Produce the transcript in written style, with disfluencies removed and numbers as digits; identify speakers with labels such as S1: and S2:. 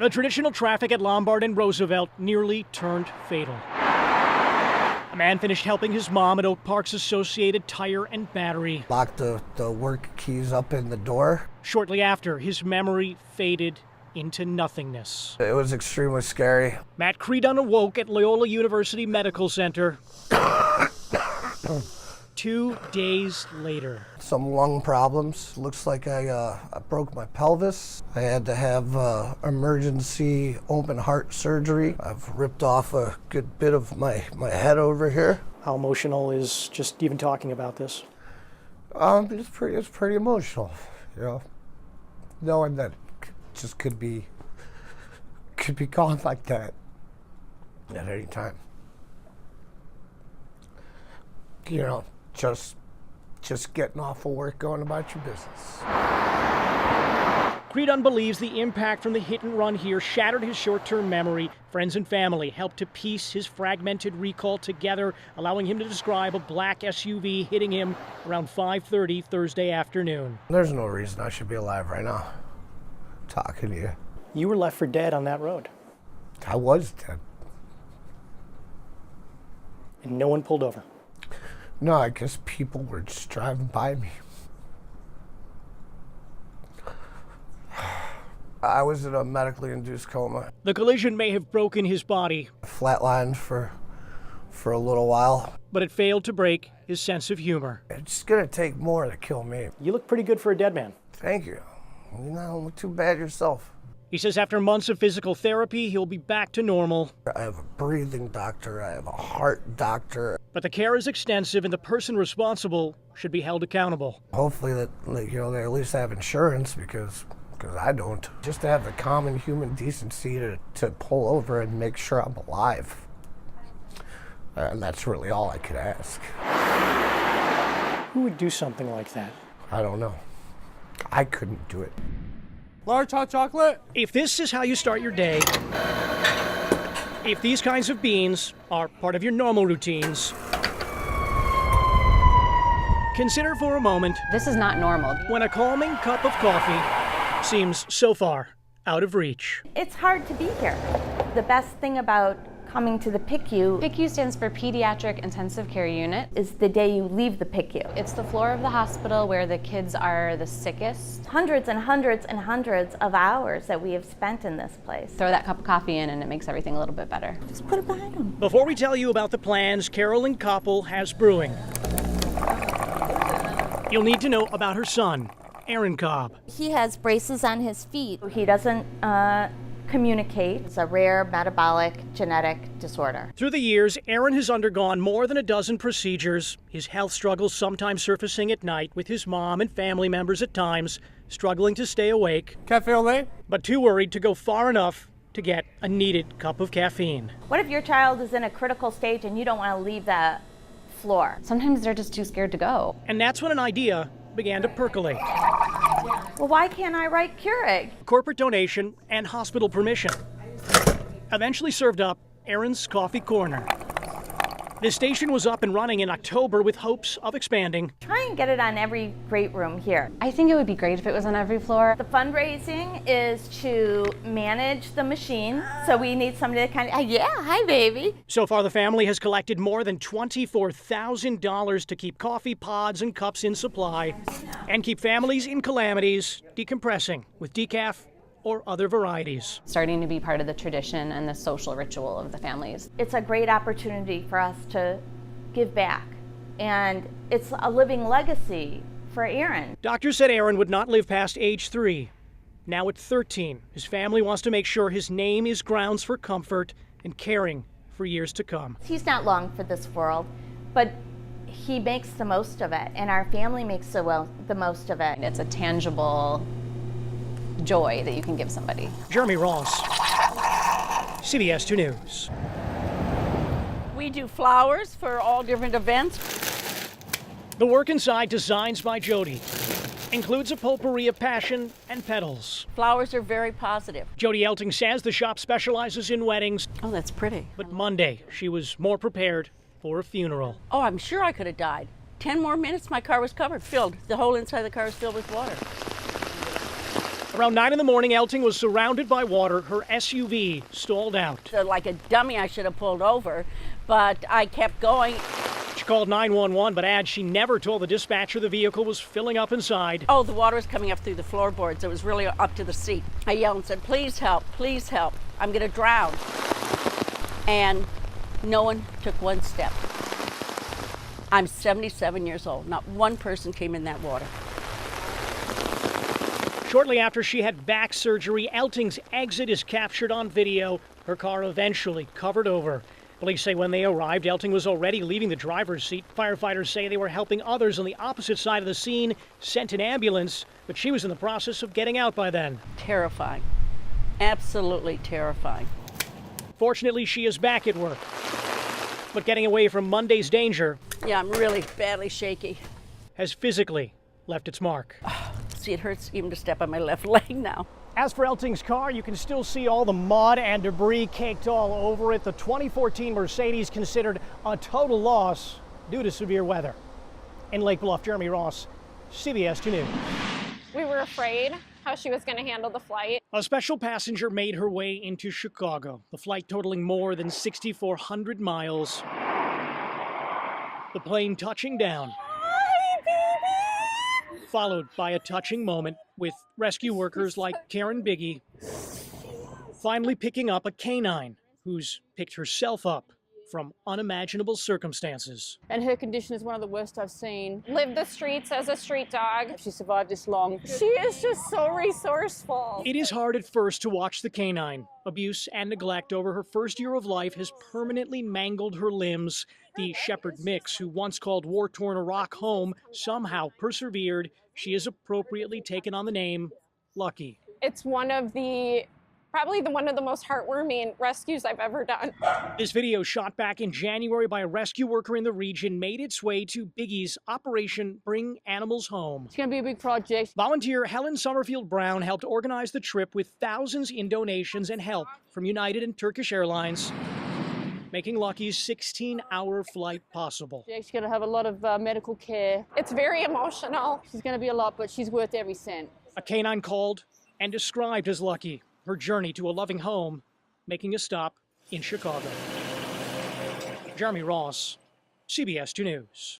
S1: The traditional traffic at Lombard and Roosevelt nearly turned fatal. A man finished helping his mom at Oak Park's Associated Tire and Battery.
S2: Locked the work keys up in the door.
S1: Shortly after, his memory faded into nothingness.
S2: It was extremely scary.
S1: Matt Creedon awoke at Loyola University Medical Center 2 days later.
S2: Some lung problems. Looks like I broke my pelvis. I had to have emergency open heart surgery. I've ripped off a good bit of my head over here.
S1: How emotional is just even talking about this?
S2: It's pretty emotional, you know, knowing that it just could be gone like that at any time. You know, just getting off of work, going about your business.
S1: Creedon believes the impact from the hit and run here shattered his short-term memory. Friends and family helped to piece his fragmented recall together, allowing him to describe a black SUV hitting him around 5:30 Thursday afternoon.
S2: There's no reason I should be alive right now, talking to you.
S1: You were left for dead on that road.
S2: I was dead.
S1: And no one pulled over.
S2: No, I guess people were just driving by me. I was in a medically induced coma.
S1: The collision may have broken his body.
S2: Flatlined for a little while.
S1: But it failed to break his sense of humor.
S2: It's gonna take more to kill me.
S1: You look pretty good for a dead man.
S2: Thank you. You don't look too bad yourself.
S1: He says after months of physical therapy, he'll be back to normal.
S2: I have a breathing doctor, I have a heart doctor.
S1: But the care is extensive and the person responsible should be held accountable.
S2: Hopefully that, you know, they at least have insurance because I don't. Just to have the common human decency to pull over and make sure I'm alive. And that's really all I could ask.
S1: Who would do something like that?
S2: I don't know. I couldn't do it.
S3: Large hot chocolate?
S1: If this is how you start your day, if these kinds of beans are part of your normal routines, consider for a moment
S4: This is not normal.
S1: when a calming cup of coffee seems so far out of reach.
S5: It's hard to be here. The best thing about coming to the PICU
S4: PICU stands for Pediatric Intensive Care Unit.
S5: is the day you leave the PICU.
S4: It's the floor of the hospital where the kids are the sickest.
S5: Hundreds and hundreds and hundreds of hours that we have spent in this place.
S4: Throw that cup of coffee in and it makes everything a little bit better.
S5: Just put it behind them.
S1: Before we tell you about the plans Carolyn Koppel has brewing, you'll need to know about her son, Aaron Cobb.
S6: He has braces on his feet.
S5: He doesn't communicate. It's a rare metabolic genetic disorder.
S1: Through the years, Aaron has undergone more than a dozen procedures, his health struggles sometimes surfacing at night with his mom and family members at times, struggling to stay awake,
S3: Cafe au lait?
S1: but too worried to go far enough to get a needed cup of caffeine.
S5: What if your child is in a critical stage and you don't want to leave the floor?
S4: Sometimes they're just too scared to go.
S1: And that's when an idea began to percolate.
S5: Well, why can't I write Keurig?
S1: Corporate donation and hospital permission eventually served up Aaron's Coffee Corner. This station was up and running in October with hopes of expanding.
S5: Try and get it on every great room here.
S4: I think it would be great if it was on every floor.
S5: The fundraising is to manage the machine, so we need somebody to kind of, yeah, hi baby.
S1: So far, the family has collected more than $24,000 to keep coffee pods and cups in supply and keep families in calamities decompressing with decaf or other varieties.
S4: Starting to be part of the tradition and the social ritual of the families.
S5: It's a great opportunity for us to give back, and it's a living legacy for Aaron.
S1: Doctors said Aaron would not live past age 3. Now at 13, his family wants to make sure his name is grounds for comfort and caring for years to come.
S5: He's not long for this world, but he makes the most of it, and our family makes the most of it.
S4: It's a tangible joy that you can give somebody.
S1: Jeremy Ross, CBS 2 News.
S7: We do flowers for all different events.
S1: The work inside, Designs by Jody, includes a potpourri of passion and petals.
S7: Flowers are very positive.
S1: Jody Elting says the shop specializes in weddings,
S7: Oh, that's pretty.
S1: but Monday she was more prepared for a funeral.
S7: Oh, I'm sure I could have died. 10 more minutes, my car was filled. The whole inside of the car was filled with water.
S1: Around 9 in the morning, Elting was surrounded by water. Her SUV stalled out.
S7: So like a dummy, I should have pulled over, but I kept going.
S1: She called 911, but adds she never told the dispatcher the vehicle was filling up inside.
S7: Oh, the water was coming up through the floorboards. It was really up to the seat. I yelled and said, please help, I'm gonna drown. And no one took one step. I'm 77 years old. Not one person came in that water.
S1: Shortly after she had back surgery, Elting's exit is captured on video. Her car eventually covered over. Police say when they arrived, Elting was already leaving the driver's seat. Firefighters say they were helping others on the opposite side of the scene, sent an ambulance, but she was in the process of getting out by then.
S7: Terrifying. Absolutely terrifying.
S1: Fortunately, she is back at work. But getting away from Monday's danger
S7: Yeah, I'm really badly shaky.
S1: has physically left its mark.
S7: See, it hurts even to step on my left leg now.
S1: As for Elting's car, you can still see all the mud and debris caked all over it. The 2014 Mercedes considered a total loss due to severe weather. In Lake Bluff, Jeremy Ross, CBS 2 News.
S8: We were afraid how she was going to handle the flight.
S1: A special passenger made her way into Chicago, the flight totaling more than 6,400 miles. The plane touching down. Followed by a touching moment with rescue workers like Karen Biggie finally picking up a canine who's picked herself up from unimaginable circumstances.
S9: And her condition is one of the worst I've seen.
S8: Lived the streets as a street dog.
S9: She survived this long.
S8: She is just so resourceful.
S1: It is hard at first to watch the canine. Abuse and neglect over her first year of life has permanently mangled her limbs. The shepherd mix, who once called war-torn Iraq home, somehow persevered. She has appropriately taken on the name Lucky.
S8: It's one of the most heartwarming rescues I've ever done.
S1: This video, shot back in January by a rescue worker in the region, made its way to Biggie's Operation Bring Animals Home.
S9: It's going to be a big project.
S1: Volunteer Helen Summerfield Brown helped organize the trip with thousands in donations and help from United and Turkish Airlines, making Lucky's 16-hour flight possible.
S9: She's going to have a lot of medical care.
S8: It's very emotional.
S9: She's going to be a lot, but she's worth every cent.
S1: A canine called and described as Lucky, her journey to a loving home, making a stop in Chicago. Jeremy Ross, CBS 2 News.